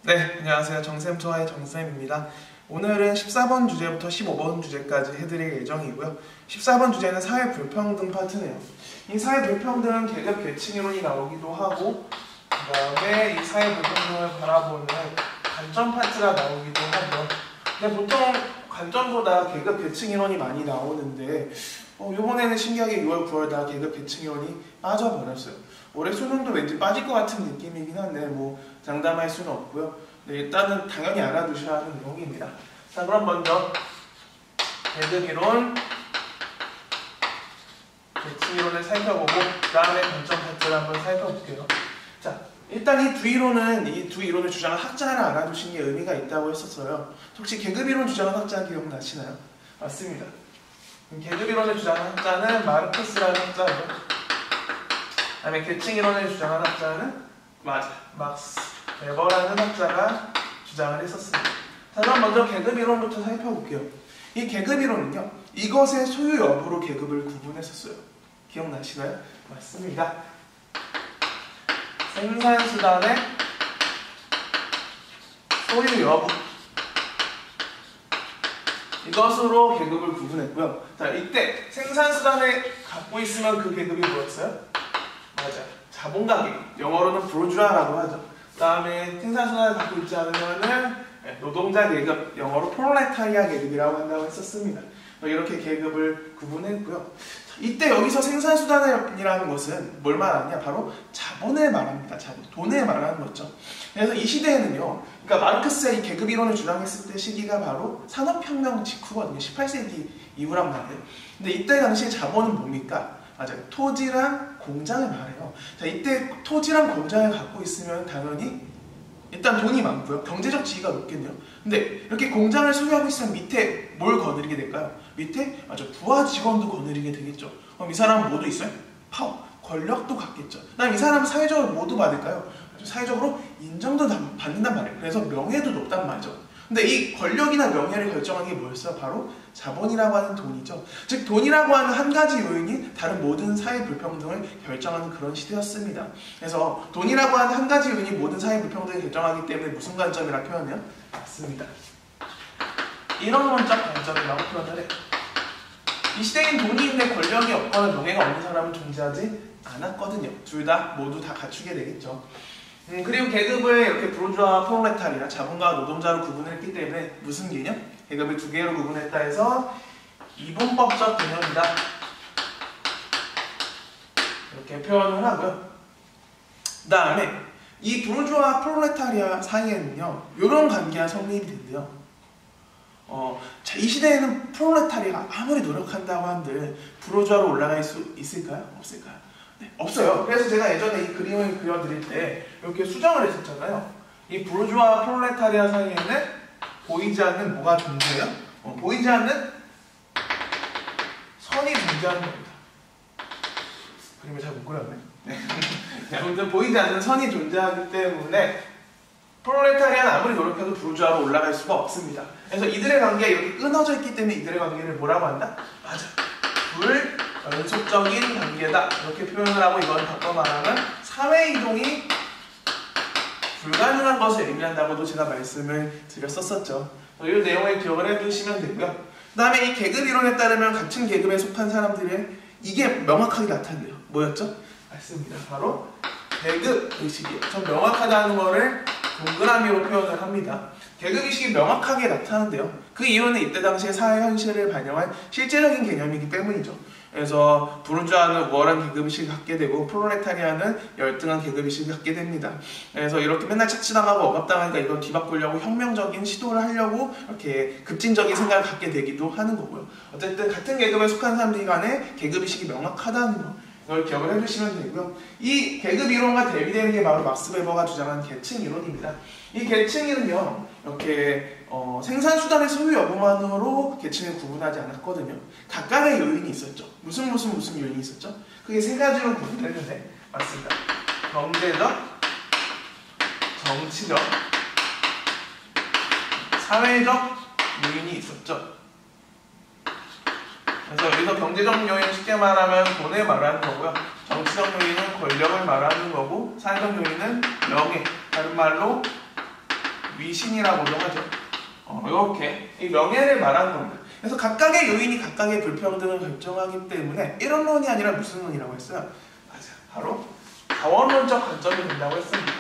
네, 안녕하세요. 정쌤투와의 정쌤입니다. 오늘은 14번 주제부터 15번 주제까지 해드릴 예정이고요. 14번 주제는 사회 불평등 파트네요. 이 사회 불평등은 계급 계층 이론이 나오기도 하고, 그 다음에 이 사회 불평등을 바라보는 관점 파트가 나오기도 하고요. 근데 보통 관점보다 계급 계층 이론이 많이 나오는데, 이번에는 신기하게 6월, 9월 다 계급 계층 이론이 빠져버렸어요. 올해 수능도 왠지 빠질 것 같은 느낌이긴 한데 장담할 수는 없고요. 네, 일단은 당연히 알아두셔야 하는 내용입니다. 자, 그럼 먼저 계급 이론, 계층 이론을 살펴보고 그 다음에 관점 파트를 한번 살펴볼게요. 자, 일단 이 두 이론을 주장한 학자를 알아두신 게 의미가 있다고 했었어요. 혹시 계급 이론 주장한 학자 기억나시나요? 맞습니다. 계급 이론을 주장한 학자는 마르크스라는 학자고요. 그 다음에 계층 이론을 주장한 학자는 막스 베버라는 학자가 주장을 했었습니다. 자, 그럼 먼저 계급 이론부터 살펴볼게요. 이 계급 이론은요, 이것의 소유 여부로 계급을 구분했었어요. 기억나시나요? 맞습니다. 생산수단의 소유 여부, 이것으로 계급을 구분했고요. 자, 이때 생산수단을 갖고 있으면 그 계급이 뭐였어요? 맞아요. 자본가계급, 영어로는 부르주아라고 하죠. 그 다음에 생산수단을 갖고 있지 않으면은 노동자 계급, 영어로 프롤레타리아 계급이라고 한다고 했었습니다. 이렇게 계급을 구분했고요. 이때 여기서 생산수단이라는 것은 뭘 말하냐? 바로 자본을 말합니다. 자본, 돈을 말하는 거죠. 그래서 이 시대에는요, 그러니까 마르크스의 이 계급 이론을 주장했을 때 시기가 바로 산업혁명 직후거든요. 18세기 이후란 말이에요. 근데 이때 당시에 자본은 뭡니까? 맞아요. 토지랑 공장을 말해요. 자, 이때 토지랑 공장을 갖고 있으면 당연히 일단 돈이 많고요. 경제적 지위가 높겠네요. 근데 이렇게 공장을 소유하고 있으면 밑에 뭘 거느리게 될까요? 밑에 부하 직원도 거느리게 되겠죠. 그럼 이 사람은 뭐도 있어요? 파워, 권력도 갖겠죠. 그다음 이 사람은 사회적으로 뭐도 받을까요? 사회적으로 인정도 받는단 말이에요. 그래서 명예도 높단 말이죠. 근데 이 권력이나 명예를 결정하는 게 뭐였어요? 바로 자본이라고 하는 돈이죠. 즉 돈이라고 하는 한 가지 요인이 다른 모든 사회 불평등을 결정하는 그런 시대였습니다. 그래서 돈이라고 하는 한 가지 요인이 모든 사회 불평등을 결정하기 때문에 무슨 관점이라 표현해요? 맞습니다. 이론론적 관점이라고 표현을 해요. 이 시대엔 돈이 있는데 권력이 없거나 명예가 없는 사람은 존재하지 않았거든요. 둘 다 모두 다 갖추게 되겠죠. 그리고 계급을 이렇게 부르주아와 프롤레타리아, 자본가와 노동자로 구분했기 때문에 무슨 개념? 계급을 두 개로 구분했다 해서 이분법적 개념이다, 이렇게 표현을 하고요. 그 다음에 이 부르주아와 프롤레타리아 사이에는요, 이런 관계가 성립이 된대요. 자, 이 시대에는 프롤레타리아가 아무리 노력한다고 한들 부르주아로 올라갈 수 있을까요? 없을까요? 네, 없어요. 그래서 제가 예전에 이 그림을 그려드릴 때 이렇게 수정을 했었잖아요. 이 부르주아와 프롤레타리아 사이에는 보이지 않는 뭐가 존재해요? 보이지 않는 선이 존재하는 겁니다. 그림을 잘 못 그렸네. 네. 아무튼 보이지 않는 선이 존재하기 때문에 프롤레타리아는 아무리 노력해도 부르주아로 올라갈 수가 없습니다. 그래서 이들의 관계가 이렇게 끊어져 있기 때문에 이들의 관계를 뭐라고 한다? 맞아, 불연속적인 관계다, 이렇게 표현을 하고, 이건 바꿔 말하면 사회이동이 불가능한 것을 의미한다고도 제가 말씀을 드렸었죠. 이 내용을 기억을 해두시면 되고요. 그 다음에 이 계급 이론에 따르면 같은 계급에 속한 사람들의 이게 명확하게 나타나요. 뭐였죠? 맞습니다. 바로 계급 의식이에요. 좀 명확하다는 거를 동그라미로 표현을 합니다. 계급 의식이 명확하게 나타나는데요. 그 이유는 이때 당시의 사회 현실을 반영한 실제적인 개념이기 때문이죠. 그래서 부르주아는 우월한 계급의식을 갖게 되고 프롤레타리아는 열등한 계급의식을 갖게 됩니다. 그래서 이렇게 맨날 착취당하고 억압당하니까 이걸 뒤바꾸려고 혁명적인 시도를 하려고 이렇게 급진적인 생각을 갖게 되기도 하는 거고요. 어쨌든 같은 계급에 속한 사람들 간에 계급의식이 명확하다는 거, 이걸 기억을 해주시면 되고요. 이 계급 이론과 대비되는 게 바로 막스 베버가 주장한 계층 이론입니다. 이 계층은요, 이렇게 생산수단의 소유 여부만으로 계층을 구분하지 않았거든요. 각각의 요인이 있었죠. 무슨 요인이 있었죠? 그게 세 가지로 구분했는데, 맞습니다. 경제적, 정치적, 사회적 요인이 있었죠. 그래서 여기서 경제적 요인, 쉽게 말하면 돈을 말하는 거고요. 정치적 요인은 권력을 말하는 거고, 사회적 요인은 명예, 다른 말로 위신이라고도 하죠. 이렇게 이 명예를 말하는 겁니다. 그래서 각각의 요인이 각각의 불평등을 결정하기 때문에 이론론이 아니라 무슨 논이라고 했어요? 맞아, 바로 자원론적 관점이 된다고 했습니다.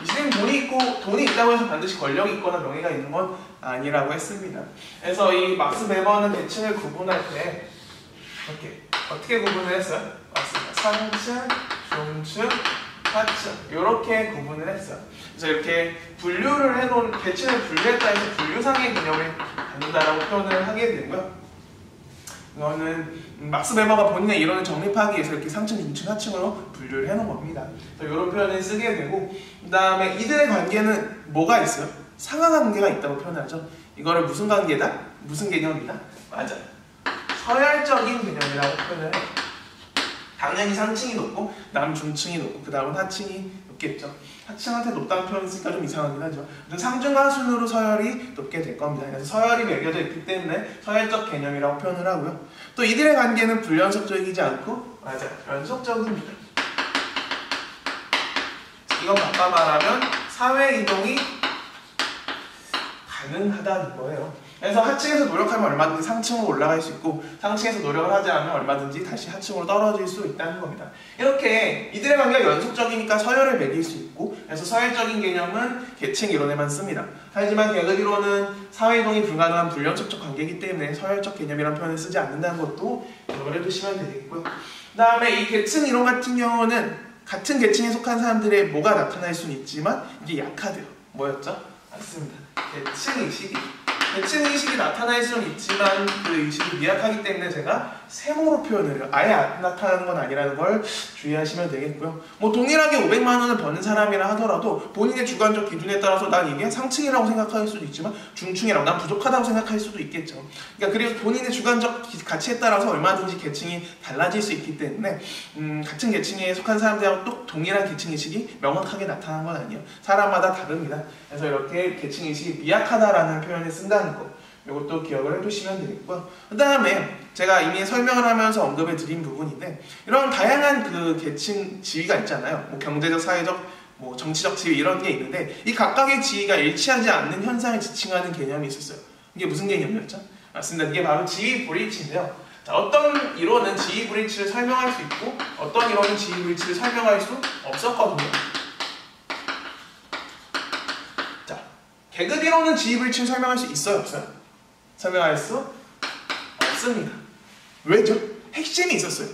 이 시대는 돈이 있다고 해서 반드시 권력이 있거나 명예가 있는 건 아니라고 했습니다. 그래서 이 막스 베버는 계층을 구분할 때 이렇게 어떻게 구분을 했어요? 맞습니다. 상층, 중층, 하층 이렇게 구분을 했어요. 그래서 이렇게 분류를 해놓은 계층을 분류했다 해서 분류상의 개념을 갖는다라고 표현을 하게 되고요. 이거는 막스 베버가 본인의 이론을 정립하기 위해서 이렇게 상층, 중층, 하층으로 분류를 해놓은 겁니다. 그래서 이런 표현을 쓰게 되고, 그 다음에 이들의 관계는 뭐가 있어요? 상하관계가 있다고 표현하죠. 이거를 무슨 관계다? 무슨 개념이다? 맞아, 서열적인 개념이라고 표현을 해요. 당연히 상층이 높고 남중층이 높고 그 다음은 하층이 높겠죠. 하층한테 높다는 표현을 쓰니까 좀 이상하긴 하죠. 상중하순으로 서열이 높게 될 겁니다. 그래서 서열이 매겨져 있기 때문에 서열적 개념이라고 표현을 하고요. 또 이들의 관계는 불연속적이지 않고 맞아, 연속적입니다. 이건 바꿔 말하면 사회 이동이 가능하다는 거예요. 그래서 하층에서 노력하면 얼마든지 상층으로 올라갈 수 있고 상층에서 노력을 하지 않으면 얼마든지 다시 하층으로 떨어질 수 있다는 겁니다. 이렇게 이들의 관계가 연속적이니까 서열을 매길 수 있고, 그래서 서열적인 개념은 계층 이론에만 씁니다. 하지만 계급 이론은 사회이동이 불가능한 불연속적 관계이기 때문에 서열적 개념이라는 표현을 쓰지 않는다는 것도 기억을 해두시면 되겠고요. 그 다음에 이 계층 이론 같은 경우는 같은 계층에 속한 사람들의 뭐가 나타날 수는 있지만 이게 약하대요. 뭐였죠? 맞습니다. 계층의식이. 계층의식이 나타날 수는 있지만 그 의식이 미약하기 때문에 제가 세모로 표현을 해요. 아예 안 나타나는 건 아니라는 걸 주의하시면 되겠고요. 뭐 동일하게 500만 원을 버는 사람이라 하더라도 본인의 주관적 기준에 따라서 난 이게 상층이라고 생각할 수도 있지만 중층이라고, 난 부족하다고 생각할 수도 있겠죠. 그러니까 그래서 본인의 주관적 가치에 따라서 얼마든지 계층이 달라질 수 있기 때문에 같은 계층에 속한 사람들하고 또 동일한 계층의식이 명확하게 나타나는 건 아니에요. 사람마다 다릅니다. 그래서 이렇게 계층의식이 미약하다라는 표현을 쓴다는 거, 이것도 기억을 해두시면 되겠고요. 그 다음에 제가 이미 설명을 하면서 언급해 드린 부분인데, 이런 다양한 그 계층 지위가 있잖아요. 뭐 경제적, 사회적, 뭐 정치적 지위 이런 게 있는데, 이 각각의 지위가 일치하지 않는 현상을 지칭하는 개념이 있었어요. 이게 무슨 개념이었죠? 맞습니다. 이게 바로 지위 불일치인데요. 자, 어떤 이론은 지위 불일치를 설명할 수 있고 어떤 이론은 지위 불일치를 설명할 수 없었거든요. 자, 계급 이론은 지위 불일치를 설명할 수 있어요, 없어요? 설명할 수 없습니다. 왜죠? 핵심이 있었어요.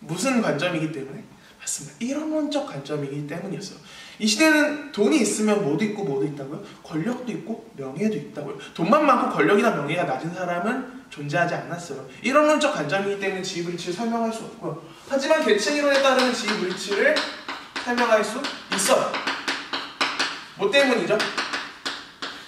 무슨 관점이기 때문에? 맞습니다. 이론론적 관점이기 때문이었어요. 이 시대는 돈이 있으면 뭐도 있고 뭐도 있다고요? 권력도 있고 명예도 있다고요. 돈만 많고 권력이나 명예가 낮은 사람은 존재하지 않았어요. 이론론적 관점이기 때문에 지위불일치를 설명할 수 없고요. 하지만 계층이론에 따르는 지위불일치를 설명할 수 있어요. 뭐 때문이죠?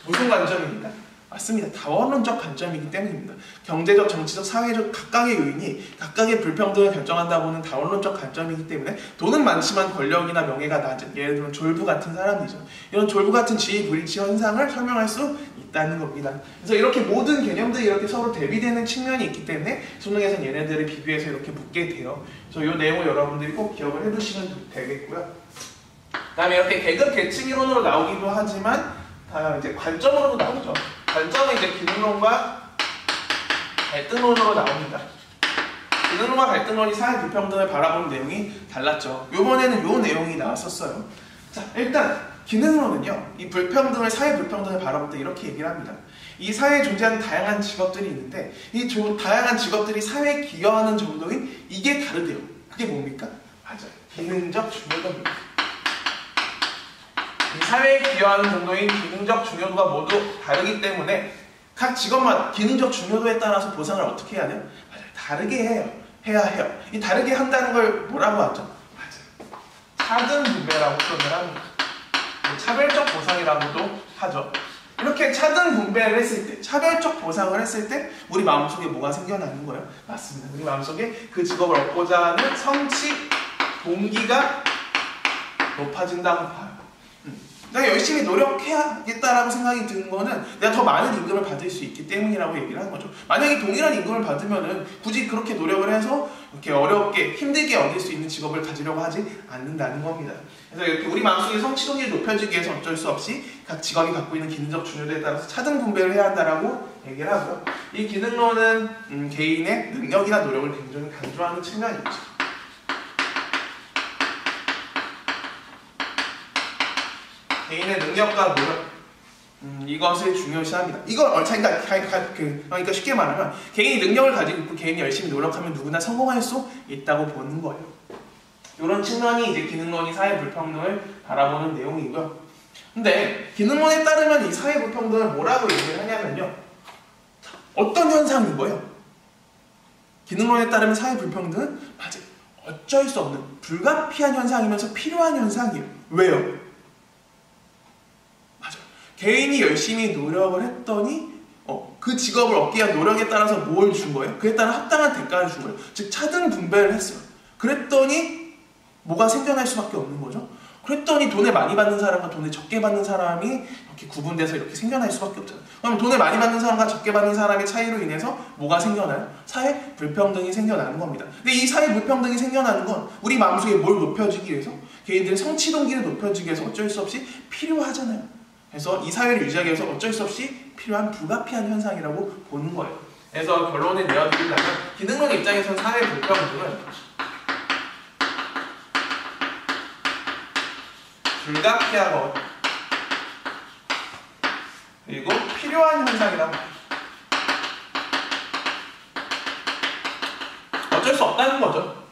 무슨 관점입니까? 맞습니다. 다원론적 관점이기 때문입니다. 경제적, 정치적, 사회적 각각의 요인이 각각의 불평등을 결정한다고는 다원론적 관점이기 때문에 돈은 많지만 권력이나 명예가 낮은, 예를 들면 졸부 같은 사람이죠. 이런 졸부 같은 지위 불일치 현상을 설명할 수 있다는 겁니다. 그래서 이렇게 모든 개념들이 이렇게 서로 대비되는 측면이 있기 때문에 수능에서는 얘네들을 비교해서 이렇게 묻게 돼요. 그래서 이 내용을 여러분들이 꼭 기억을 해두시면 되겠고요. 그 다음에 이렇게 계급 계층 이론으로 나오기도 하지만 이제 관점으로도 나오죠. 관점은 이제 기능론과 갈등론으로 나옵니다. 기능론과 갈등론이 사회 불평등을 바라보는 내용이 달랐죠. 이번에는 이 내용이 나왔었어요. 자, 일단 기능론은요, 이 불평등을, 사회 불평등을 바라볼 때 이렇게 얘기를 합니다. 이 사회에 존재하는 다양한 직업들이 있는데 이 다양한 직업들이 사회에 기여하는 정도인 이게 다르대요. 그게 뭡니까? 맞아요. 기능적 중요도입니다. 이 사회에 기여하는 정도인 기능적 중요도가 모두 다르기 때문에 각 직업마다 기능적 중요도에 따라서 보상을 어떻게 해야 돼요? 맞아요. 다르게 해야 해요. 이 다르게 한다는 걸 뭐라고 하죠? 맞아요. 차등 분배라고 표현을 합니다. 차별적 보상이라고도 하죠. 이렇게 차등 분배를 했을 때, 차별적 보상을 했을 때 우리 마음속에 뭐가 생겨나는 거예요? 맞습니다. 우리 마음속에 그 직업을 얻고자 하는 성취, 동기가 높아진다고 봐요. 내가 열심히 노력해야겠다라고 생각이 드는 거는 내가 더 많은 임금을 받을 수 있기 때문이라고 얘기를 하는 거죠. 만약에 동일한 임금을 받으면은 굳이 그렇게 노력을 해서 이렇게 어렵게 힘들게 얻을 수 있는 직업을 가지려고 하지 않는다는 겁니다. 그래서 이렇게 우리 마음속의 성취동기를 높여주기 위해서 어쩔 수 없이 각 직업이 갖고 있는 기능적 중요도에 따라서 차등 분배를 해야 한다라고 얘기를 하고요. 이 기능론은 개인의 능력이나 노력을 굉장히 강조하는 측면이 있죠. 개인의 능력과 노력, 이것을 중요시합니다. 이걸 그러니까 쉽게 말하면 개인이 능력을 가지고 있고 개인이 열심히 노력하면 누구나 성공할 수 있다고 보는 거예요. 이런 측면이 이제 기능론이 사회 불평등을 바라보는 내용이고요. 근데 기능론에 따르면 이 사회 불평등을 뭐라고 얘기를 하냐면요, 어떤 현상인 거예요? 기능론에 따르면 사회 불평등은 맞아요, 어쩔 수 없는 불가피한 현상이면서 필요한 현상이에요. 왜요? 개인이 열심히 노력을 했더니 그 직업을 얻기 위한 노력에 따라서 뭘 준 거예요? 그에 따라 합당한 대가를 준 거예요. 즉 차등 분배를 했어요. 그랬더니 뭐가 생겨날 수밖에 없는 거죠. 그랬더니 돈을 많이 받는 사람과 돈을 적게 받는 사람이 이렇게 구분돼서 이렇게 생겨날 수밖에 없잖아요. 그럼 돈을 많이 받는 사람과 적게 받는 사람의 차이로 인해서 뭐가 생겨나요? 사회 불평등이 생겨나는 겁니다. 근데 이 사회 불평등이 생겨나는 건 우리 마음속에 뭘 높여주기 위해서, 개인들의 성취 동기를 높여주기 위해서 어쩔 수 없이 필요하잖아요. 그래서 이 사회를 유지하기 위해서 어쩔 수 없이 필요한 불가피한 현상이라고 보는 거예요. 그래서 결론을 내어드리려면 기능론 입장에서는 사회 불평등은 불가피하고 그리고 필요한 현상이라고 해요. 어쩔 수 없다는 거죠.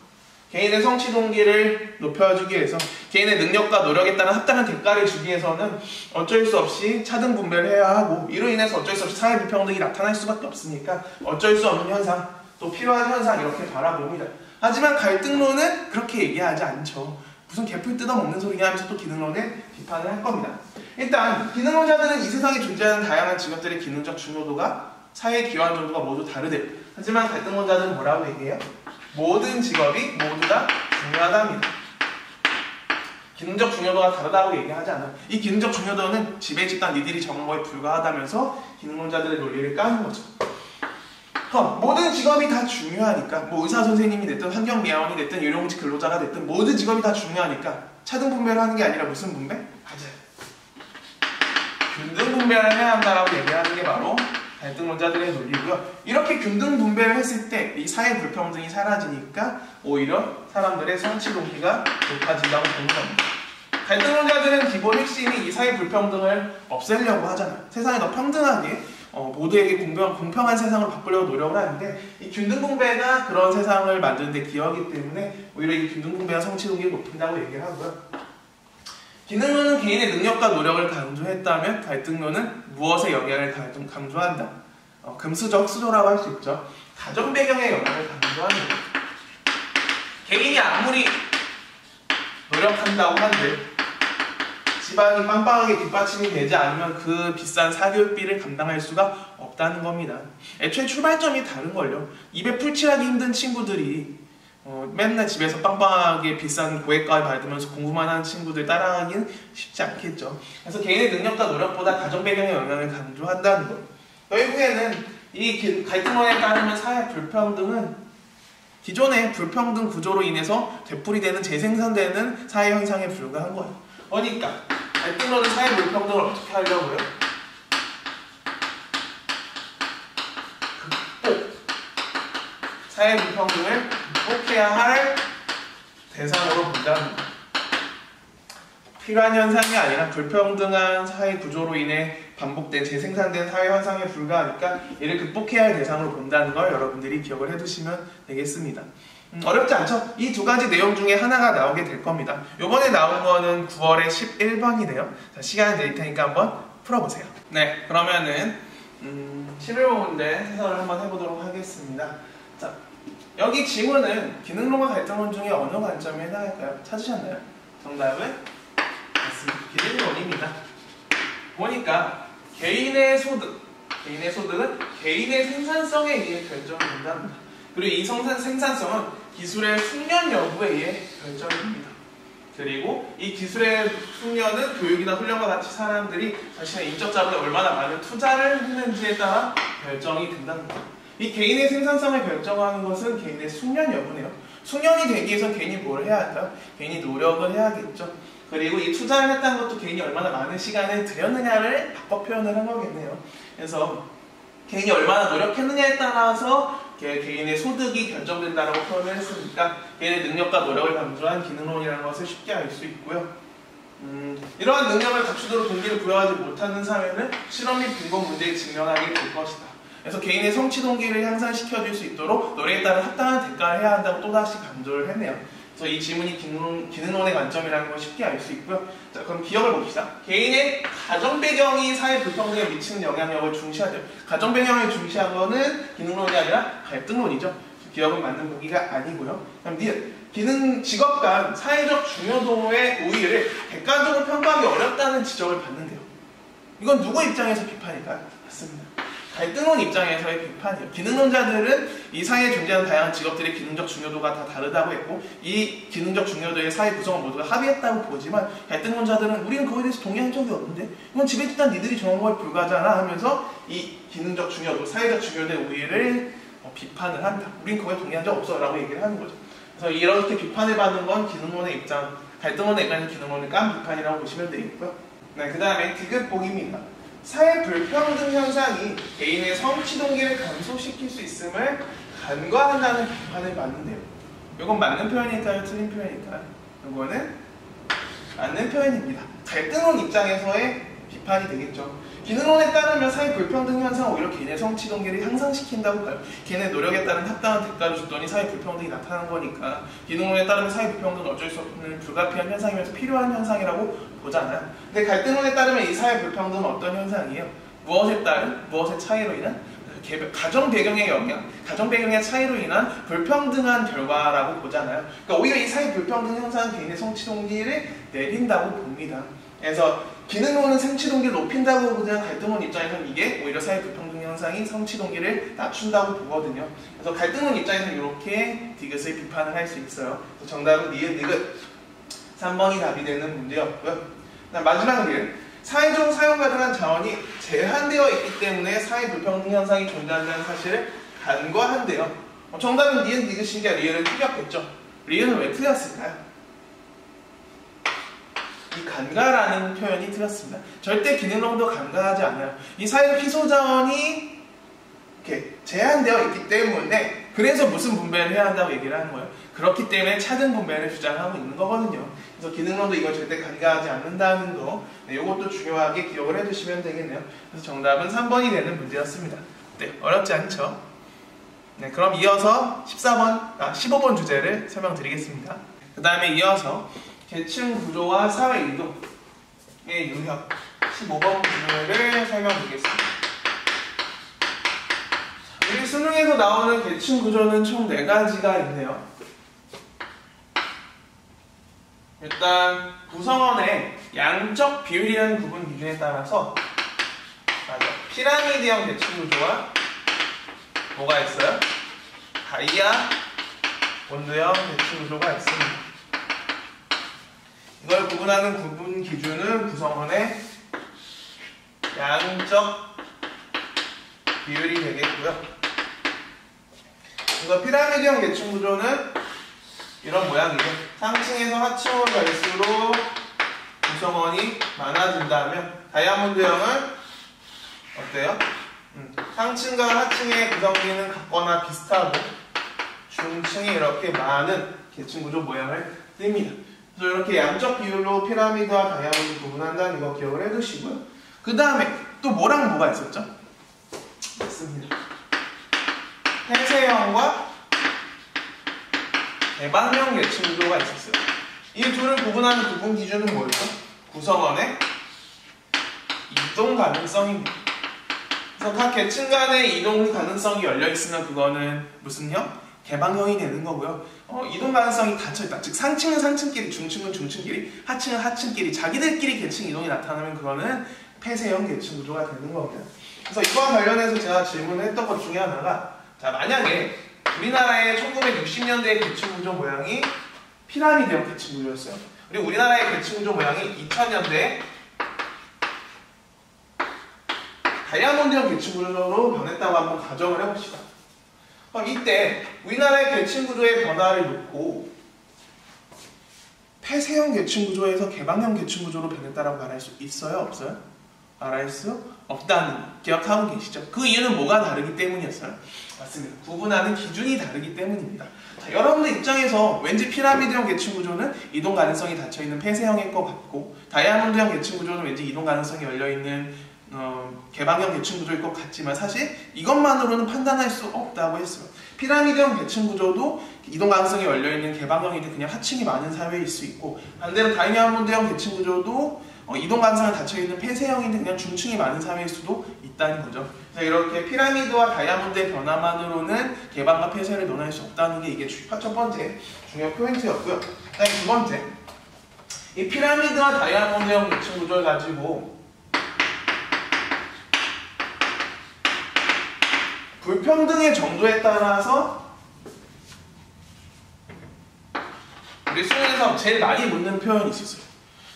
개인의 성취 동기를 높여주기 위해서, 개인의 능력과 노력에 따른 합당한 대가를 주기 위해서는 어쩔 수 없이 차등 분배를 해야 하고, 이로 인해서 어쩔 수 없이 사회 불평등이 나타날 수밖에 없으니까 어쩔 수 없는 현상, 또 필요한 현상, 이렇게 바라봅니다. 하지만 갈등론은 그렇게 얘기하지 않죠. 무슨 개풀 뜯어먹는 소리냐 하면서 또 기능론을 비판을 할 겁니다. 일단 기능론자들은 이 세상에 존재하는 다양한 직업들의 기능적 중요도가, 사회에 기여한 정도가 모두 다르대요. 하지만 갈등론자들은 뭐라고 얘기해요? 모든 직업이 모두 다 중요하답니다. 기능적 중요도가 다르다고 얘기하지 않아요. 이 기능적 중요도는 지배 집단 니들이 정한 거에 불과하다면서 기능론자들의 논리를 까는 거죠. 그럼 모든 직업이 다 중요하니까, 뭐 의사 선생님이 됐든 환경미화원이 됐든 유료공직 근로자가 됐든 모든 직업이 다 중요하니까 차등 분배를 하는 게 아니라 무슨 분배? 맞아요, 균등 분배를 해야 한다라고 얘기하는 게 바로 갈등론자들의 논리고요. 이렇게 균등 분배를 했을 때 이 사회 불평등이 사라지니까 오히려 사람들의 성취 동기가 높아진다고 보는 겁니다. 갈등론자들은 기본 핵심이 이 사회 불평등을 없애려고 하잖아요. 세상이 더 평등하게 모두에게 공평한 세상으로 바꾸려고 노력을 하는데, 이 균등 분배가 그런 세상을 만드는 데 기여하기 때문에 오히려 이 균등 분배가 성취 동기를 높인다고 얘기를 하고요. 기능론은 개인의 능력과 노력을 강조했다면 갈등론은 무엇의 영향을 강조한다. 금수저, 흑수저라고 할 수 있죠. 가정 배경의 영향을 강조하는 거예요. 개인이 아무리 노력한다고 한들 집안이 빵빵하게 뒷받침이 되지 않으면 그 비싼 사교육비를 감당할 수가 없다는 겁니다. 애초에 출발점이 다른걸요. 입에 풀칠하기 힘든 친구들이 맨날 집에서 빵빵하게 비싼 고액과를 받으면서 공부만 하는 친구들 따라하기는 쉽지 않겠죠. 그래서 개인의 능력과 노력보다 가정 배경의 영향을 강조한다는 것. 결국에는 이 갈등론에 따르면 사회 불평등은 기존의 불평등 구조로 인해서 되풀이되는 재생산되는 사회 현상에 불과한 거예요. 그러니까 갈등론은 사회 불평등을 어떻게 하려고요? 사회 불평등을 극복해야 할 대상으로 본다는 것. 필요한 현상이 아니라 불평등한 사회 구조로 인해 반복된 재생산된 사회 현상에 불과하니까 이를 극복해야 할 대상으로 본다는 걸 여러분들이 기억을 해두시면 되겠습니다. 어렵지 않죠? 이 두 가지 내용 중에 하나가 나오게 될 겁니다. 요번에 나온 거는 9월에 11번이네요. 자, 시간을 드릴 테니까 한번 풀어보세요. 네, 그러면은 11번 문제 해설을 한번 해보도록 하겠습니다. 자, 여기 지문은 기능론과 갈등론 중에 어느 관점에 해당할까요? 찾으셨나요? 정답은 맞습니다. 기능론입니다. 보니까 개인의 소득은 개인의 생산성에 의해 결정된답니다. 그리고 이 생산성은 기술의 숙련 여부에 의해 결정됩니다. 그리고 이 기술의 숙련은 교육이나 훈련과 같이 사람들이 자신의 인적 자본에 얼마나 많은 투자를 했는지에 따라 결정이 된다는 겁니다. 이 개인의 생산성을 결정하는 것은 개인의 숙련 여부네요. 숙련이 되기 위해서 개인이 뭘 해야 할까요? 개인이 노력을 해야겠죠. 그리고 이 투자를 했다는 것도 개인이 얼마나 많은 시간을 들였느냐를 바꿔 표현을 한 거겠네요. 그래서 개인이 얼마나 노력했느냐에 따라서 개인의 소득이 결정된다고 표현을 했으니까 개인의 능력과 노력을 강조한 기능론이라는 것을 쉽게 알 수 있고요. 이러한 능력을 갖추도록 동기를 부여하지 못하는 사회는 실험 및 빈곤 문제에 직면하게 될 것이다. 그래서 개인의 성취 동기를 향상시켜줄 수 있도록 노력에 따른 합당한 대가를 해야 한다고 또다시 강조를 했네요. 그래서 이 질문이 기능론의 관점이라는 걸 쉽게 알 수 있고요. 자, 그럼 기억을 봅시다. 개인의 가정 배경이 사회 불평등에 미치는 영향력을 중시하죠. 가정 배경을 중시한 거는 기능론이 아니라 갈등론이죠. 기억은 맞는 보기가 아니고요. 그럼 기능 직업 간 사회적 중요도의 우위를 객관적으로 평가하기 어렵다는 지적을 받는데요. 이건 누구 입장에서 비판일까요? 맞습니다. 갈등론 입장에서의 비판이에요. 기능론자들은 이 사회에 존재하는 다양한 직업들의 기능적 중요도가 다 다르다고 했고 이 기능적 중요도의 사회 구성을 모두가 합의했다고 보지만 갈등론자들은 우리는 그거에 대해서 동의한 적이 없는데 이건 지배집단 니들이 정한 거에 불과하잖아 하면서 이 기능적 중요도, 사회적 중요도의 우위를 비판을 한다. 우린 그거에 동의한 적 없어 라고 얘기를 하는 거죠. 그래서 이렇게 비판을 받는 건 기능론의 입장, 갈등론의 입장에서 기능론을 깐 비판이라고 보시면 되겠고요. 네, 그 다음에 디귿 보기입니다. 사회 불평등 현상이 개인의 성취 동기를 감소시킬 수 있음을 간과한다는 비판을 받는데요. 이건 맞는 표현일까요? 틀린 표현일까요? 이거는 맞는 표현입니다. 갈등론 입장에서의 비판이 되겠죠. 기능론에 따르면 사회 불평등 현상은 오히려 개인의 성취 동기를 향상시킨다고 봐요. 개인의 노력에 따른 합당한 대가를 줬더니 사회 불평등이 나타난 거니까 기능론에 따르면 사회 불평등은 어쩔 수 없는 불가피한 현상이면서 필요한 현상이라고 보잖아요. 근데 갈등론에 따르면 이 사회 불평등은 어떤 현상이에요? 무엇에 따른? 무엇의 차이로 인한? 가정 배경의 영향, 가정 배경의 차이로 인한 불평등한 결과라고 보잖아요. 그러니까 오히려 이 사회 불평등 현상은 개인의 성취 동기를 내린다고 봅니다. 그래서 기능론은 성취 동기를 높인다고 보지만 갈등론 입장에서는 이게 오히려 사회 불평등 현상이 성취 동기를 낮춘다고 보거든요. 그래서 갈등론 입장에서는 이렇게 디귿을 비판을 할 수 있어요. 그래서 정답은 니은 디귿 3번이 답이 되는 문제였고요. 마지막 일, 사회적 사용 가능한 자원이 제한되어 있기 때문에 사회 불평등 현상이 존재한다는 사실을 간과한대요. 정답은 니은 디귿인데 리을은 틀렸겠죠. 리을은 왜 틀렸을까요? 이 간과라는 표현이 틀렸습니다. 절대 기능론도 간과하지 않아요. 이 사회적 희소 자원이 이렇게 제한되어 있기 때문에 그래서 무슨 분배를 해야 한다고 얘기를 하는 거예요. 그렇기 때문에 차등 분배를 주장하고 있는 거거든요. 그래서 기능론도 이걸 절대 간과하지 않는다는 거, 네, 이것도 중요하게 기억을 해두시면 되겠네요. 그래서 정답은 3번이 되는 문제였습니다. 네, 어렵지 않죠? 네, 그럼 이어서 15번 주제를 설명드리겠습니다. 그 다음에 이어서 계층 구조와 사회 이동의 유형 15번 구조를 설명드리겠습니다. 우리 수능에서 나오는 계층 구조는 총 4가지가 있네요. 일단 구성원의 양적 비율이라는 구분 기준에 따라서 피라미드형 계층 구조와 뭐가 있어요? 다이아몬드형 계층 구조가 있습니다. 이걸 구분하는 구분 기준은 구성원의 양적 비율이 되겠고요. 그래서 피라미드형 계층 구조는 이런 모양이죠. 상층에서 하층으로 갈수록 구성원이 많아진다면 다이아몬드형은 어때요? 상층과 하층의 구성비는 같거나 비슷하고 중층이 이렇게 많은 계층 구조 모양을 띱니다. 그래서 이렇게 양적 비율로 피라미드와 다이아몬드 구분한다는 거 기억을 해두시고요. 그 다음에 또 뭐랑 뭐가 있었죠? 맞습니다. 폐쇄형과 개방형 계층 구조가 있었어요. 이 둘을 구분하는 구분 기준은 뭐였죠? 구성원의 이동 가능성입니다. 그래서 각 계층 간의 이동 가능성이 열려있으면 그거는 무슨 형? 개방형이 되는 거고요. 이동 가능성이 닫혀있다. 즉 상층은 상층끼리, 중층은 중층끼리, 하층은 하층끼리 자기들끼리 계층 이동이 나타나면 그거는 폐쇄형 계층 구조가 되는 겁니다. 그래서 이거와 관련해서 제가 질문을 했던 것 중에 하나가 자 만약에 우리나라의 1960년대의 계층 구조 모양이 피라미드형 계층 구조였어요. 그리고 우리나라의 계층 구조 모양이 2000년대에 다이아몬드형 계층 구조로 변했다고 한번 가정을 해봅시다. 이때 우리나라의 계층 구조의 변화를 놓고 폐쇄형 계층 구조에서 개방형 계층 구조로 변했다라고 말할 수 있어요? 없어요? 말할 수 없다는 거 기억하고 계시죠? 그 이유는 뭐가 다르기 때문이었어요? 맞습니다. 구분하는 기준이 다르기 때문입니다. 자, 여러분들 입장에서 왠지 피라미드형 계층 구조는 이동 가능성이 닫혀있는 폐쇄형일 것 같고 다이아몬드형 계층 구조는 왠지 이동 가능성이 열려있는 개방형 계층 구조일 것 같지만 사실 이것만으로는 판단할 수 없다고 했어요. 피라미드형 계층 구조도 이동 가능성이 열려있는 개방형인데 그냥 하층이 많은 사회일 수 있고 반대로 다이아몬드형 계층 구조도 이동 가능성이 닫혀있는 폐쇄형인데 그냥 중층이 많은 사회일 수도 있다는 거죠. 그래서 이렇게 피라미드와 다이아몬드의 변화만으로는 개방과 폐쇄를 논할 수 없다는 게 이게 첫 번째 중요 포인트였고요. 그다음에 두 번째, 이 피라미드와 다이아몬드형 계층 구조를 가지고 불평등의 정도에 따라서 우리 수능에서 제일 많이 묻는 표현이 있었어요.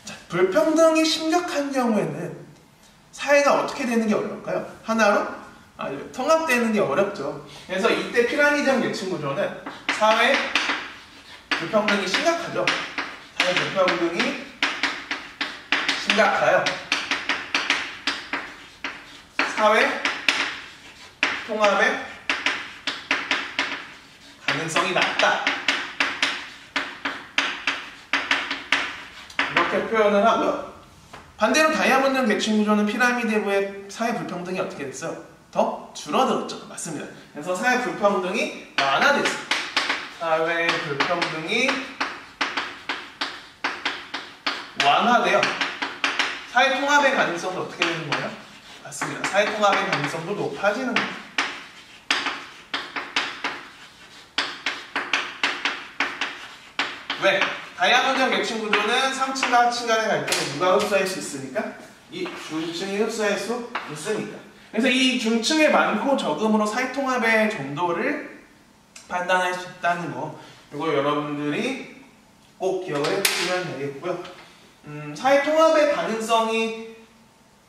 자, 불평등이 심각한 경우에는 사회가 어떻게 되는 게 어려울까요? 하나로 통합되는 게 어렵죠. 그래서 이때 피라미드형 계층 구조는 사회 불평등이 심각하죠. 사회 불평등이 심각해요. 사회 통합의 가능성이 낮다. 이렇게 표현을 하고요. 반대로 다이아몬드 계층 구조는 피라미드의 사회 불평등이 어떻게 됐어요? 더 줄어들었죠. 맞습니다. 그래서 사회 불평등이 완화됐어요. 사회 불평등이 완화돼요. 사회 통합의 가능성도 어떻게 되는 거예요? 맞습니다. 사회 통합의 가능성도 높아지는 거예요. 왜? 다이아몬드형 계층 구조는 상층과 하층 간의 갈등을 누가 흡수할 수 있으니까? 이 중층이 흡수할 수 있으니까. 그래서 이 중층의 많고 적음으로 사회통합의 정도를 판단할 수 있다는 거, 이거 여러분들이 꼭 기억을 해주시면 되겠고요. 사회통합의 가능성이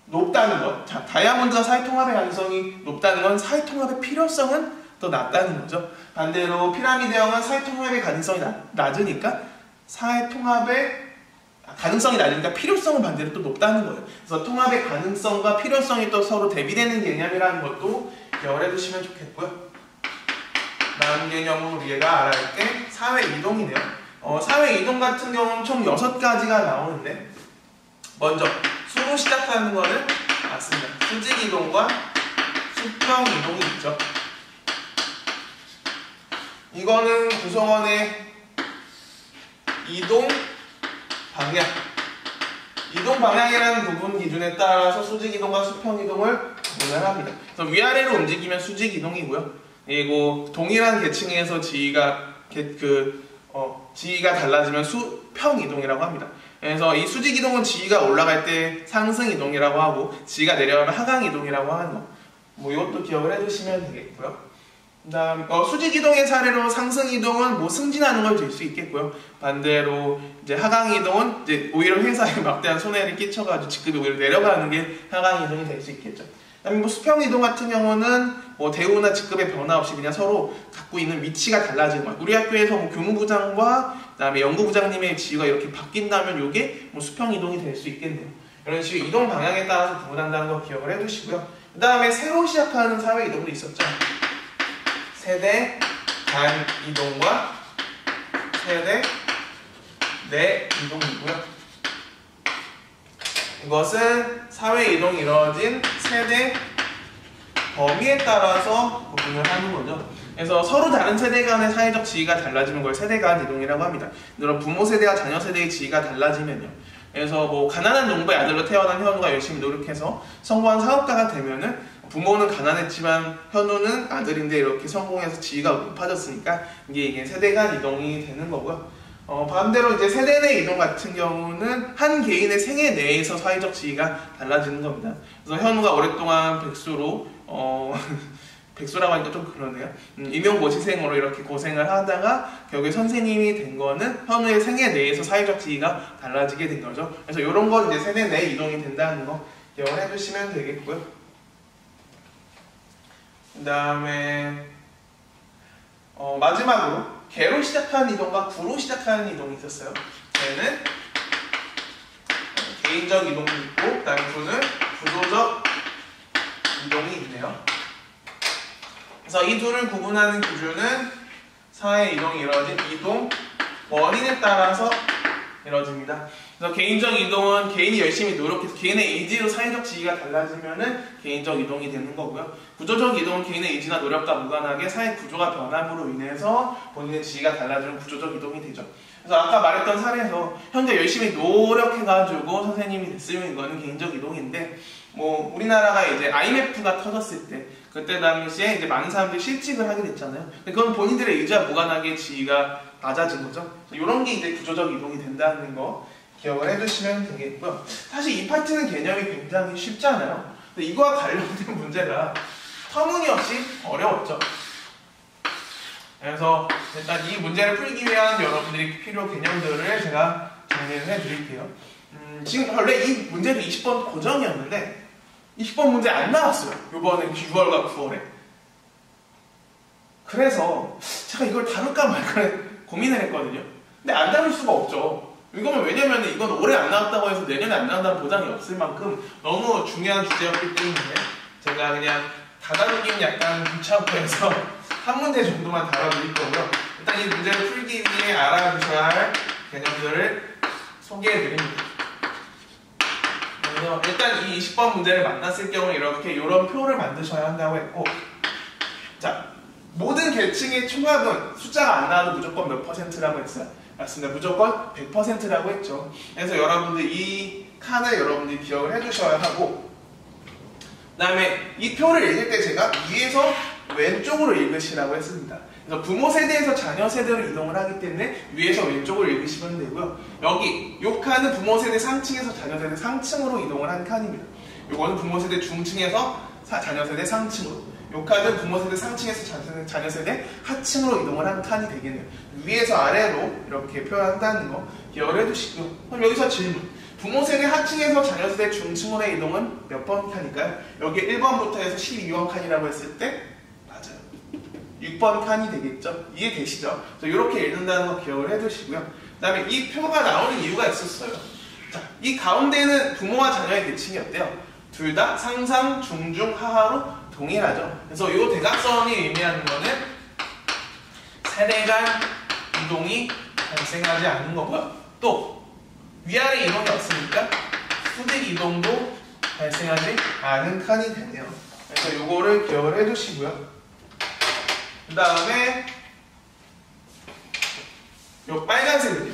높다는 것, 자, 다이아몬드가 사회통합의 가능성이 높다는 건 사회통합의 필요성은 더 낮다는 거죠. 반대로 피라미드형은 사회통합의 가능성이 낮으니까 사회통합의 가능성이 낮으니까 필요성은 반대로 또 높다는 거예요. 그래서 통합의 가능성과 필요성이 또 서로 대비되는 개념이라는 것도 기억을 해두시면 좋겠고요. 다음 개념으로 우리가 알아야 할 게 사회 이동이네요. 사회 이동 같은 경우는 총 6가지가 나오는데 먼저 수로 시작하는 거는 맞습니다. 수직 이동과 수평 이동이 있죠. 이거는 구성원의 이동 방향, 이동 방향이라는 부분 기준에 따라서 수직 이동과 수평 이동을 구분합니다. 그래서 위아래로 움직이면 수직 이동이고요. 그리고 동일한 계층에서 지위가 달라지면 수평 이동이라고 합니다. 그래서 이 수직 이동은 지위가 올라갈 때 상승 이동이라고 하고 지위가 내려가면 하강 이동이라고 하는 거. 이것도 기억을 해두시면 되겠고요. 그다음 수직 이동의 사례로 상승 이동은 승진하는 걸 들 수 있겠고요. 반대로 이제 하강 이동은 이제 오히려 회사에 막대한 손해를 끼쳐가지고 직급이 오히려 내려가는 게 하강 이동이 될 수 있겠죠. 그다음에 수평 이동 같은 경우는 대우나 직급의 변화 없이 그냥 서로 갖고 있는 위치가 달라지는 거예요. 우리 학교에서 교무부장과 그다음에 연구부장님의 지위가 이렇게 바뀐다면 이게 수평 이동이 될 수 있겠네요. 이런 식으로 이동 방향에 따라서 구분한다는 거 기억을 해두시고요. 그다음에 새로 시작하는 사회 이동도 있었죠. 세대 간 이동과 세대 내 이동이고요. 이것은 사회 이동이 이루어진 세대 범위에 따라서 구분을 하는 거죠. 그래서 서로 다른 세대 간의 사회적 지위가 달라지는 걸 세대 간 이동이라고 합니다. 물론 부모 세대와 자녀 세대의 지위가 달라지면요. 그래서 가난한 농부의 아들로 태어난 현우가 열심히 노력해서 성공한 사업가가 되면은 부모는 가난했지만 현우는 아들인데 이렇게 성공해서 지위가 높아졌으니까 이게 세대 간 이동이 되는 거고요. 반대로 이제 세대 내 이동 같은 경우는 한 개인의 생애 내에서 사회적 지위가 달라지는 겁니다. 그래서 현우가 오랫동안 백수로 백수라고 하니까 좀 그러네요. 임용고시생으로 이렇게 고생을 하다가 결국에 선생님이 된 거는 현우의 생애 내에서 사회적 지위가 달라지게 된 거죠. 그래서 이런 건 이제 세대 내 이동이 된다는 거 기억을 해두시면 되겠고요. 그 다음에 마지막으로 개로 시작하는 이동과 구로 시작하는 이동이 있었어요. 개는 개인적 이동이 있고, 그 다음에 구는 구조적 이동이 있네요. 그래서 이 둘을 구분하는 기준은 사회 이동이 이루어진 이동 원인에 따라서 이루어집니다. 그래서 개인적 이동은 개인이 열심히 노력해서 개인의 의지로 사회적 지위가 달라지면은 개인적 이동이 되는 거고요. 구조적 이동은 개인의 의지나 노력과 무관하게 사회 구조가 변함으로 인해서 본인의 지위가 달라지는 구조적 이동이 되죠. 그래서 아까 말했던 사례에서 현재 열심히 노력해가지고 선생님이 됐으면 이거는 개인적 이동인데, 뭐 우리나라가 이제 IMF가 터졌을 때 그때 당시에 이제 많은 사람들이 실직을 하게 됐잖아요. 근데 그건 본인들의 의지와 무관하게 지위가 낮아진 거죠. 이런 게 이제 구조적 이동이 된다는 거 기억을 해두시면 되겠고요. 사실 이 파트는 개념이 굉장히 쉽잖아요. 근데 이거와 관련된 문제가 터무니없이 어려웠죠. 그래서 일단 이 문제를 풀기 위한 여러분들이 필요 개념들을 제가 정리를 해드릴게요. 지금 원래 이 문제도 20번 고정이었는데 20번 문제 안 나왔어요. 이번에 6월과 9월에. 그래서 제가 이걸 다룰까 말까 고민을 했거든요. 근데 안 다룰 수가 없죠. 이거는 왜냐면 이건 올해 안 나왔다고 해서 내년에 안 나온다는 보장이 없을 만큼 너무 중요한 주제였기 때문에 제가 그냥 다다루긴 약간 귀찮고 해서 한 문제 정도만 다뤄드릴 거고요. 일단 이 문제를 풀기 위해 알아두셔야 할 개념들을 소개해드립니다. 그래서 일단 이 20번 문제를 만났을 경우 이렇게 이런 표를 만드셔야 한다고 했고, 자, 모든 계층의 총합은 숫자가 안 나와도 무조건 몇 %라고 했어요? 맞습니다. 무조건 100%라고 했죠. 그래서 여러분들 이 칸을 여러분들이 기억을 해주셔야 하고, 그 다음에 이 표를 읽을 때 제가 위에서 왼쪽으로 읽으시라고 했습니다. 그래서 부모 세대에서 자녀 세대로 이동을 하기 때문에 위에서 왼쪽으로 읽으시면 되고요. 여기 이 칸은 부모 세대 상층에서 자녀 세대 상층으로 이동을 한 칸입니다. 이거는 부모 세대 중층에서 자녀 세대 상층으로, 이 칸은 부모 세대 상층에서 자녀 세대 하층으로 이동을 한 칸이 되겠네요. 위에서 아래로 이렇게 표현한다는 거 기억을 해두시고요. 그럼 여기서 질문. 부모 세대 하층에서 자녀 세대 중층으로의 이동은 몇 번 칸일까요? 여기 1번부터 해서 12번 칸이라고 했을 때 맞아요. 6번 칸이 되겠죠? 이해되시죠? 이렇게 읽는다는 거 기억을 해두시고요. 그 다음에 이 표가 나오는 이유가 있었어요. 자, 이 가운데는 부모와 자녀의 계층이 어때요? 둘 다 상상, 중중, 하하로 동일하죠. 그래서 이 대각선이 의미하는 거는 세대 간 이동이 발생하지 않는 거고요. 또 위아래 이동이 없으니까 수직 이동도 발생하지 않은 칸이 되네요. 그래서 이거를 기억을 해두시고요. 그 다음에 이 빨간색은요.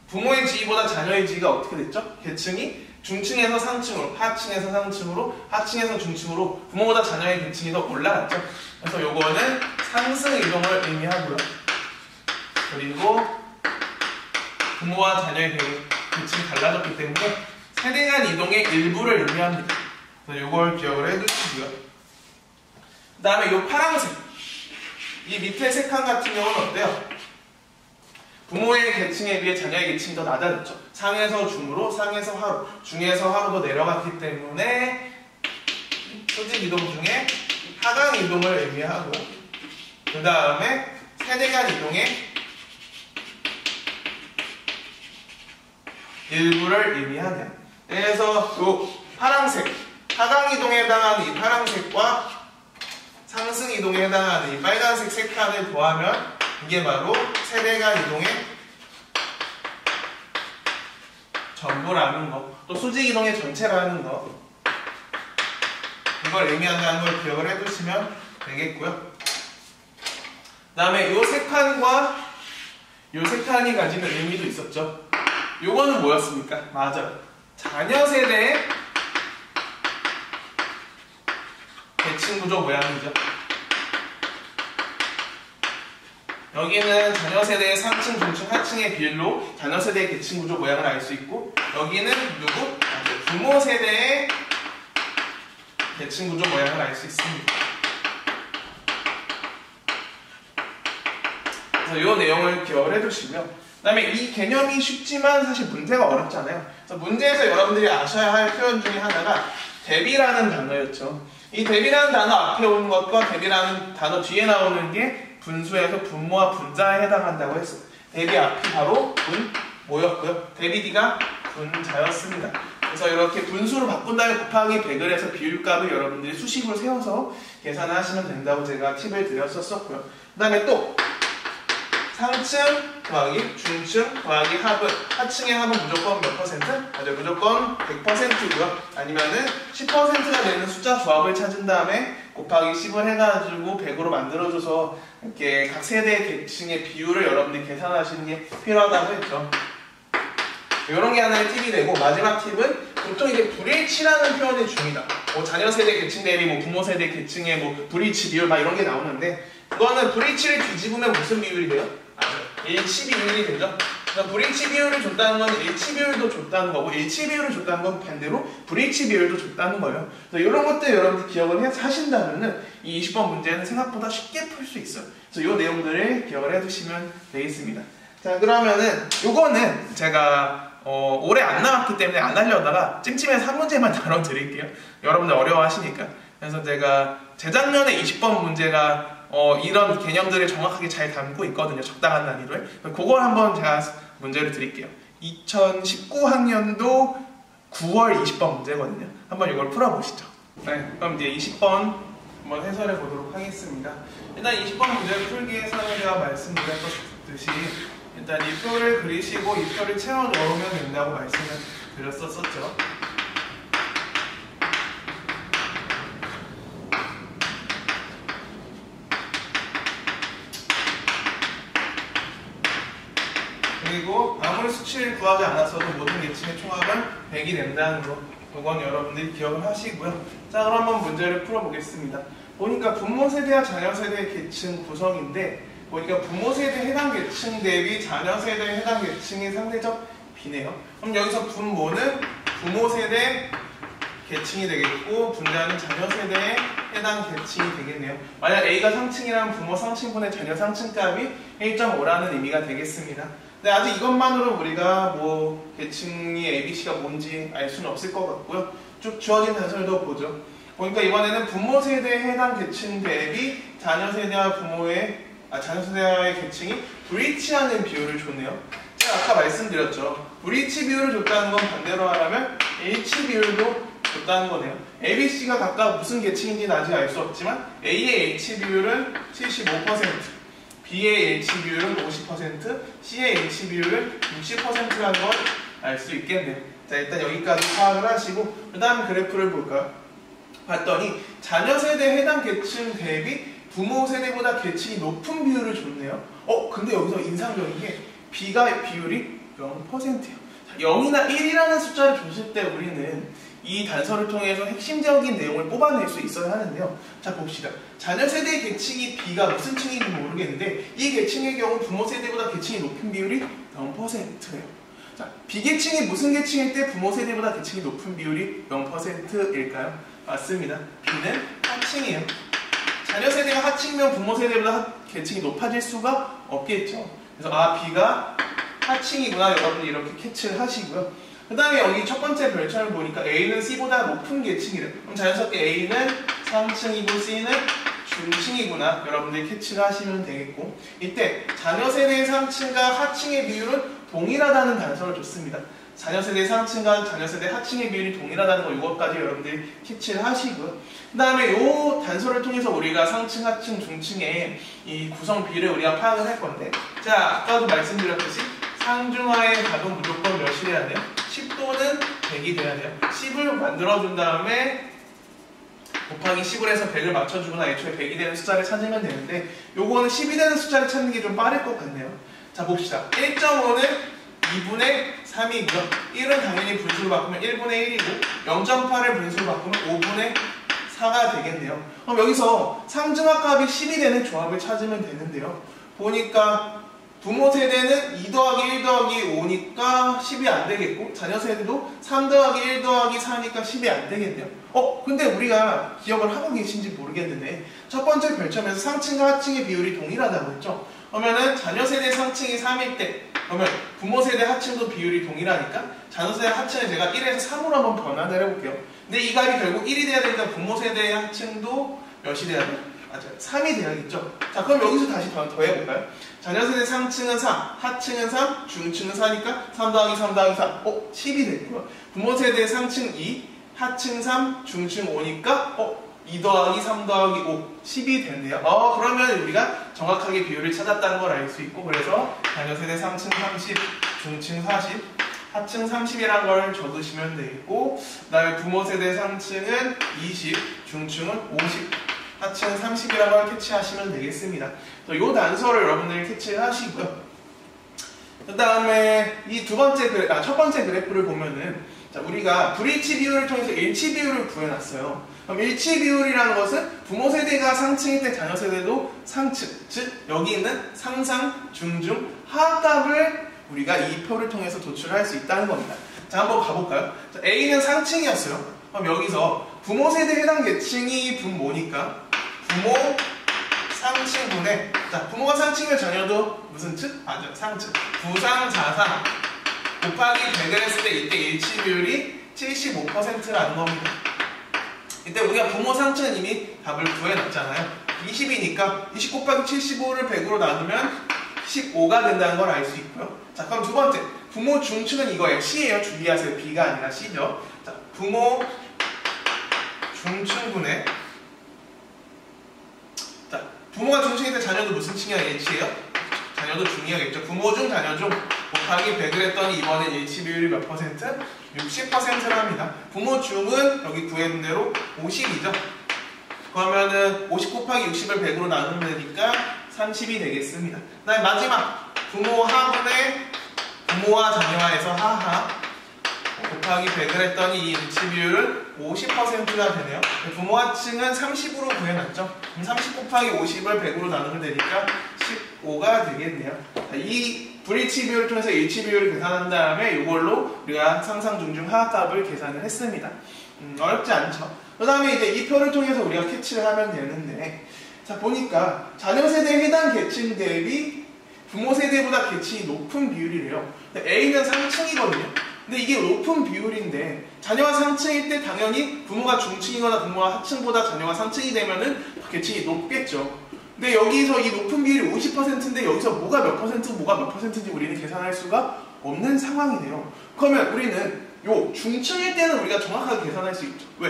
부모의 지위보다 자녀의 지위가 어떻게 됐죠? 계층이 중층에서 상층으로, 하층에서 상층으로, 하층에서 중층으로 부모보다 자녀의 계층이 더 올라갔죠. 그래서 요거는 상승 이동을 의미하고요. 그리고 부모와 자녀의 계층이 달라졌기 때문에 세대 간 이동의 일부를 의미합니다. 그래서 요걸 기억을 해두시고요. 그 다음에 요 파란색, 이 밑에 세 칸 같은 경우는 어때요? 부모의 계층에 비해 자녀의 계층이 더 낮아졌죠. 상에서 중으로, 상에서 하로, 중에서 하로도 내려갔기 때문에 수직 이동 중에 하강 이동을 의미하고, 그 다음에 세대 간 이동의 일부를 의미하네요. 그래서 이 파란색, 하강 이동에 해당하는 이 파란색과 상승 이동에 해당하는 이 빨간색 세 칸을 더하면 이게 바로 세대 간 이동의 전부라는 거, 또 수직 이동의 전체라는 거, 이걸 의미한다는 걸 기억을 해두시면 되겠고요. 그 다음에 이 세 칸과 이 세 칸이 가지는 의미도 있었죠. 요거는 뭐였습니까? 맞아요. 자녀 세대의 계층 구조 모양이죠. 여기는 자녀 세대의 상층, 중층, 하층의 비율로 자녀 세대의 계층 구조 모양을 알 수 있고, 여기는 누구? 부모 세대의 계층 구조 모양을 알 수 있습니다. 그래서 이 내용을 기억을 해두시고요. 그 다음에 이 개념이 쉽지만 사실 문제가 어렵잖아요. 그래서 문제에서 여러분들이 아셔야 할 표현 중에 하나가 대비라는 단어였죠. 이 대비라는 단어 앞에 오는 것과 대비라는 단어 뒤에 나오는 게 분수에서 분모와 분자에 해당한다고 했어요. 대비 앞이 바로 분모였고요. 대비 뒤가 분자였습니다. 그래서 이렇게 분수로 바꾼 다음에 곱하기 100을 해서 비율값을 여러분들이 수식으로 세워서 계산을 하시면 된다고 제가 팁을 드렸었고요. 그 다음에 또 상층 더하기 중층 더하기 하분, 하층의 합은 무조건 몇 퍼센트? 맞아요, 무조건 100%고요. 아니면은 10%가 되는 숫자 조합을 찾은 다음에 곱하기 10을 해가지고 100으로 만들어줘서 이렇게 각 세대 계층의 비율을 여러분들이 계산하시는 게 필요하다고 했죠. 이런 게 하나의 팁이 되고, 마지막 팁은 보통 이제 불일치라는 표현이 중요합니다. 뭐 자녀 세대 계층 대비 뭐 부모 세대 계층의 뭐 불일치 비율 막 이런 게 나오는데, 그거는 불일치를 뒤집으면 무슨 비율이 돼요? 맞아요, 일치 비율이 되죠. 그러니까 불일치 비율을 줬다는 건 일치 비율도 줬다는 거고, 일치 비율을 줬다는 건 반대로 불일치 비율도 줬다는 거예요. 그래서 이런 것들 여러분들 기억을 하신다면은 이 20번 문제는 생각보다 쉽게 풀 수 있어요. 그래서 이 내용들을 기억을 해두시면 되겠습니다. 자, 그러면은 요거는 제가 올해 안 나왔기 때문에 안 하려다가 찜찜해서 한 문제만 다뤄드릴게요. 여러분들 어려워하시니까. 그래서 제가 재작년에 20번 문제가 이런 개념들을 정확하게 잘 담고 있거든요. 적당한 난이도에. 그걸 한번 제가 문제를 드릴게요. 2019학년도 9월 20번 문제거든요. 한번 이걸 풀어보시죠. 네, 그럼 이제 20번 한번 해설해 보도록 하겠습니다. 일단 20번 문제를 풀기 위해서는 제가 말씀드렸듯이 일단 이 표를 그리시고 이 표를 채워 넣으면 된다고 말씀을 드렸었죠. 그리고 아무리 수치를 구하지 않았어도 모든 계층의 총합은 100이 된다는 거, 그건 여러분들이 기억을 하시고요. 자, 그럼 한번 문제를 풀어보겠습니다. 보니까 부모 세대와 자녀 세대의 계층 구성인데, 보니까 부모 세대 해당 계층 대비 자녀 세대 해당 계층의 상대적 비네요. 그럼 여기서 분모는 부모 세대 계층이 되겠고, 분자는 자녀 세대의 해당 계층이 되겠네요. 만약 A가 상층이라면 부모 상층분의 자녀 상층값이 1.5라는 의미가 되겠습니다. 근데 아직 이것만으로 우리가 뭐 계층이 ABC가 뭔지 알 수는 없을 것 같고요. 쭉 주어진 단서들도 보죠. 보니까 이번에는 부모 세대에 해당 계층 대비 자녀 세대와 자녀 세대와의 계층이 불일치하는 비율을 줬네요. 제가 아까 말씀드렸죠. 불일치 비율을 줬다는 건 반대로 하라면 일치 비율도 줬다는 거네요. ABC가 각각 무슨 계층인지는 아직 알 수 없지만 A의 H 비율은 75%, B의 H 비율은 50%, C의 H 비율은 60%라는 걸 알 수 있겠네요. 자, 일단 여기까지 파악을 하시고 그 다음 그래프를 볼까요? 봤더니 자녀 세대 해당 계층 대비 부모 세대보다 계층이 높은 비율을 줬네요. 근데 여기서 인상적인 게 B가 비율이 0%예요. 0이나 1이라는 숫자를 줬을 때 우리는 이 단서를 통해서 핵심적인 내용을 뽑아낼 수 있어야 하는데요. 자, 봅시다. 자녀 세대의 계층이 B가 무슨 층인지 모르겠는데 이 계층의 경우 부모 세대보다 계층이 높은 비율이 0%예요. 자, B계층이 무슨 계층일 때 부모 세대보다 계층이 높은 비율이 0%일까요? 맞습니다. B는 하층이에요. 자녀 세대가 하층이면 부모 세대보다 계층이 높아질 수가 없겠죠. 그래서 B가 하층이구나 여러분이 이렇게 캐치를 하시고요. 그 다음에 여기 첫 번째 별점을 보니까 A는 C보다 높은 계층이래요. 그럼 자연스럽게 A는 상층이고 C는 중층이구나 여러분들이 캐치를 하시면 되겠고, 이때 자녀 세대의 상층과 하층의 비율은 동일하다는 단서를 줬습니다. 자녀 세대의 상층과 자녀 세대의 하층의 비율이 동일하다는 거, 이것까지 여러분들이 캐치를 하시고요. 그 다음에 이 단서를 통해서 우리가 상층, 하층, 중층의 이 구성 비율을 우리가 파악을 할 건데, 자, 아까도 말씀드렸듯이 상중하의 답은 무조건 몇이래야 돼요? 10 또는 100이 돼야 돼요. 10을 만들어준 다음에 곱하기 10을 해서 100을 맞춰주거나 애초에 100이 되는 숫자를 찾으면 되는데, 요거는 10이 되는 숫자를 찾는 게 좀 빠를 것 같네요. 자, 봅시다. 1.5는 2분의 3이고요. 1은 당연히 분수로 바꾸면 1분의 1이고 0.8을 분수로 바꾸면 5분의 4가 되겠네요. 그럼 여기서 상중하값이 10이 되는 조합을 찾으면 되는데요. 보니까 부모 세대는 2 더하기 1 더하기 5니까 10이 안 되겠고, 자녀 세대도 3 더하기 1 더하기 4니까 10이 안 되겠네요. 근데 우리가 기억을 하고 계신지 모르겠는데 첫 번째 별점에서 상층과 하층의 비율이 동일하다고 했죠. 그러면은 자녀 세대 상층이 3일 때, 그러면 부모 세대 하층도 비율이 동일하니까 자녀 세대 하층을 제가 1에서 3으로 한번 변환을 해볼게요. 근데 이 값이 결국 1이 돼야 되니까 부모 세대의 하층도 몇이 돼야 돼요? 맞아요. 3이 돼야겠죠. 자, 그럼 여기서 다시 더 해볼까요? 자녀 세대 상층은 3, 하층은 3, 중층은 4니까 3 더하기 3 더하기 3, 10이 됐고요. 부모 세대 상층 2, 하층 3, 중층 5니까 2 더하기 3 더하기 5, 10이 됐네요. 그러면 우리가 정확하게 비율을 찾았다는 걸 알 수 있고, 그래서 자녀 세대 상층 30, 중층 40, 하층 30이라는 걸 적으시면 되겠고, 그 다음에 부모 세대 상층은 20, 중층은 50, 하층 30이라는 걸 캐치하시면 되겠습니다. 이 단서를 여러분들이 캐치를 하시고요. 그 다음에 이 첫 번째 그래프를 보면은, 자, 우리가 불일치 비율을 통해서 일치 비율을 구해놨어요. 그럼 일치 비율이라는 것은 부모 세대가 상층일 때 자녀 세대도 상층, 즉 여기 있는 상상, 중중, 하값을 우리가 이 표를 통해서 도출할 수 있다는 겁니다. 자, 한번 가볼까요? 자, A는 상층이었어요. 그럼 여기서 부모 세대 해당 계층이 분모니까 부모 상층분의, 자, 부모가 상층이면 자녀도 무슨 층? 맞아, 상층. 부상자상 곱하기 100을 했을 때 이때 일치 비율이 75%라는 겁니다. 이때 우리가 부모 상층은 이미 답을 구해놨잖아요. 20이니까 20 곱하기 75를 100으로 나누면 15가 된다는 걸 알 수 있고요. 자, 그럼 두 번째, 부모 중층은 이거예요. C예요. 주의하세요. B가 아니라 C죠. 자, 부모 중층분의, 자, 부모가 중층일 때 자녀도 무슨 층이야? H예요? 자녀도 중이야겠죠. 부모 중, 자녀 중 곱하기 100을 했더니 이번엔 일치 비율이 몇 퍼센트? 60%랍니다. 부모 중은 여기 구해둔 대로 50이죠. 그러면은 50 곱하기 60을 100으로 나누면 되니까 30이 되겠습니다. 그 다음에 마지막, 부모 하분의 부모와 자녀와에서 하하 곱하기 100을 했더니 이 일치 비율은 50%가 되네요. 부모 하층은 30으로 구해놨죠. 그럼 30 곱하기 50을 100으로 나누면 되니까 15가 되겠네요. 이 불일치 비율을 통해서 일치 비율을 계산한 다음에 이걸로 우리가 상상, 중중, 하값을 계산을 했습니다. 어렵지 않죠. 그 다음에 이제 이 표를 통해서 우리가 캐치를 하면 되는데, 자, 보니까 자녀 세대에 해당 계층 대비 부모 세대보다 계층이 높은 비율이래요. A는 상층이거든요. 근데 이게 높은 비율인데 자녀가 상층일 때 당연히 부모가 중층이거나 부모가 하층보다 자녀가 상층이 되면은 계층이 높겠죠. 근데 여기서 이 높은 비율이 50%인데 여기서 뭐가 몇 퍼센트, 뭐가 몇 퍼센트인지 우리는 계산할 수가 없는 상황이네요. 그러면 우리는 요 중층일 때는 우리가 정확하게 계산할 수 있죠. 왜?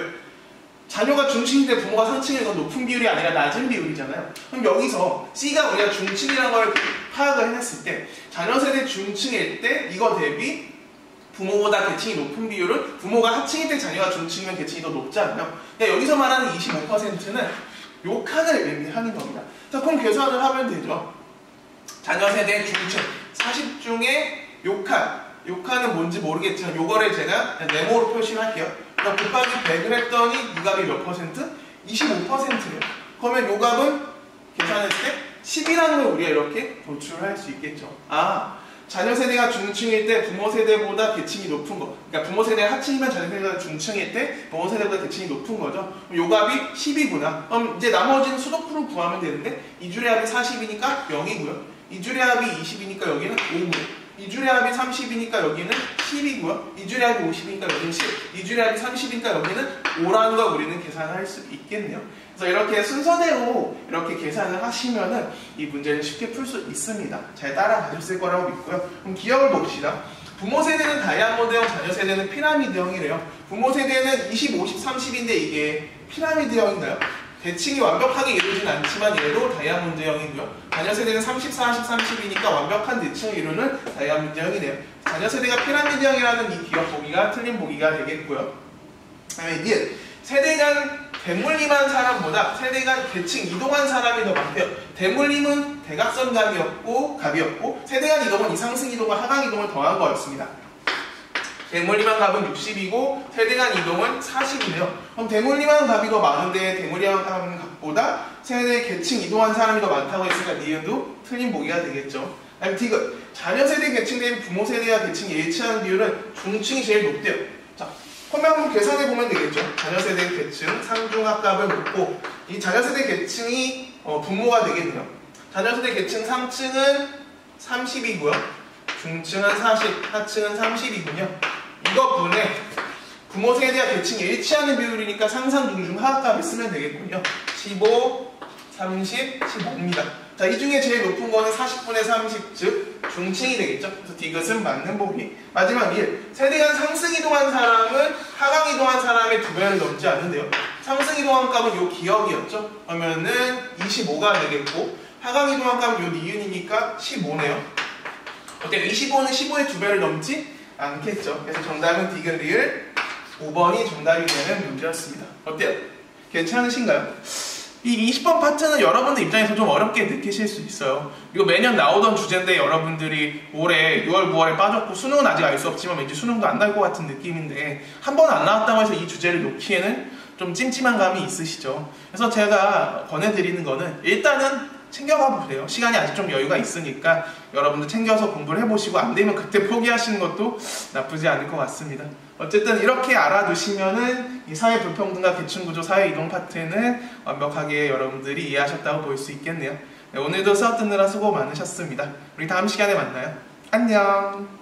자녀가 중층일 때 부모가 상층일 건 높은 비율이 아니라 낮은 비율이잖아요. 그럼 여기서 C가 우리가 중층이라는 걸 파악을 해냈을 때 자녀 세대 중층일 때 이거 대비 부모보다 계층이 높은 비율은 부모가 하층일 때 자녀가 중층이면 계층이 더 높지 않나요? 근데 여기서 말하는 25%는 요 칸을 의미하는 겁니다. 자, 그럼 계산을 하면 되죠. 자녀 세대 중층 40 중에 요 칸은 뭔지 모르겠지만 요거를 제가 네모로 표시할게요. 그러니까 곱하기 100을 했더니 이 값이 몇 퍼센트? 25%예요. 그러면 요 값은 계산했을 때 10이라는 걸 우리가 이렇게 도출할 수 있겠죠. 자녀 세대가 중층일 때 부모 세대보다 계층이 높은 거. 그러니까 부모 세대가 하층이면 자녀 세대가 중층일 때 부모 세대보다 계층이 높은 거죠. 그럼 요 값이 10이구나. 그럼 이제 나머지는 수도프로 구하면 되는데 2줄의 합이 40이니까 0이고요. 2줄의 합이 20이니까 여기는 5고요. 2줄의 합이 30이니까 여기는 10이고요. 2줄의 합이 50이니까 여기는 10. 2줄의 합이 30이니까 여기는 5라는 걸 우리는 계산할 수 있겠네요. 그래서 이렇게 순서대로 이렇게 계산을 하시면은 이 문제는 쉽게 풀 수 있습니다. 잘 따라가셨을 거라고 믿고요. 그럼 기억을 봅시다. 부모 세대는 다이아몬드형, 자녀 세대는 피라미드형이래요. 부모 세대는 20, 50, 30인데 이게 피라미드형인가요? 대칭이 완벽하게 이루어지진 않지만 얘도 다이아몬드형이고요. 자녀 세대는 30, 40, 30이니까 완벽한 대칭을 이루는 다이아몬드형이네요. 자녀 세대가 피라미드형이라는 이 기억 보기가 틀린 보기가 되겠고요. 그다음에 세대 간 대물림한 사람보다 세대 간 계층 이동한 사람이 더 많대요. 대물림은 대각선 값이었고 세대 간 이동은 이상승 이동과 하강 이동을 더한 거였습니다. 대물림한 값은 60이고 세대 간 이동은 40이네요. 그럼 대물림한 값이 더 많은데 대물림한 값보다 세대 계층 이동한 사람이 더 많다고 했으니까 니은도 틀린 보기가 되겠죠. 다음 디귿. 자녀 세대 계층 대비 부모 세대와 계층이 일치하는 비율은 중층이 제일 높대요. 자, 그러면 한번 계산해 보면 되겠죠. 자녀 세대 계층 상중하값을 놓고 이 자녀 세대 계층이 분모가 되겠네요. 자녀 세대 계층 상층은 30이고요. 중층은 40, 하층은 30이군요. 이거 분의 부모 세대와 계층이 일치하는 비율이니까 상상 중중 하악값을 쓰면 되겠군요. 15, 30, 15입니다. 자, 이 중에 제일 높은 거는 40분의 30, 즉 중층이 되겠죠. 그래서 디귿은 맞는 보기. 마지막 1. 세대 간 상승 이동한 사람은 하강 이동한 사람의 2배를 넘지 않는데요. 상승 이동한 값은 요 기억이었죠. 그러면은 25가 되겠고 하강 이동한 값은 요 니은이니까 15네요. 어때요? 25는 15의 2배를 넘지 않겠죠. 그래서 정답은 디귿 리을 5번이 정답이 되는 문제였습니다. 어때요? 괜찮으신가요? 이 20번 파트는 여러분들 입장에서 좀 어렵게 느끼실 수 있어요. 이거 매년 나오던 주제인데 여러분들이 올해 6월, 9월에 빠졌고 수능은 아직 알 수 없지만 왠지 수능도 안 날 것 같은 느낌인데 한 번 안 나왔다고 해서 이 주제를 놓기에는 좀 찜찜한 감이 있으시죠. 그래서 제가 권해드리는 거는 일단은 챙겨가 보세요. 시간이 아직 좀 여유가 있으니까 여러분들 챙겨서 공부를 해보시고 안 되면 그때 포기하시는 것도 나쁘지 않을 것 같습니다. 어쨌든 이렇게 알아두시면은 이 사회 불평등과 계층구조 사회 이동 파트는 완벽하게 여러분들이 이해하셨다고 볼 수 있겠네요. 네, 오늘도 수업 듣느라 수고 많으셨습니다. 우리 다음 시간에 만나요. 안녕.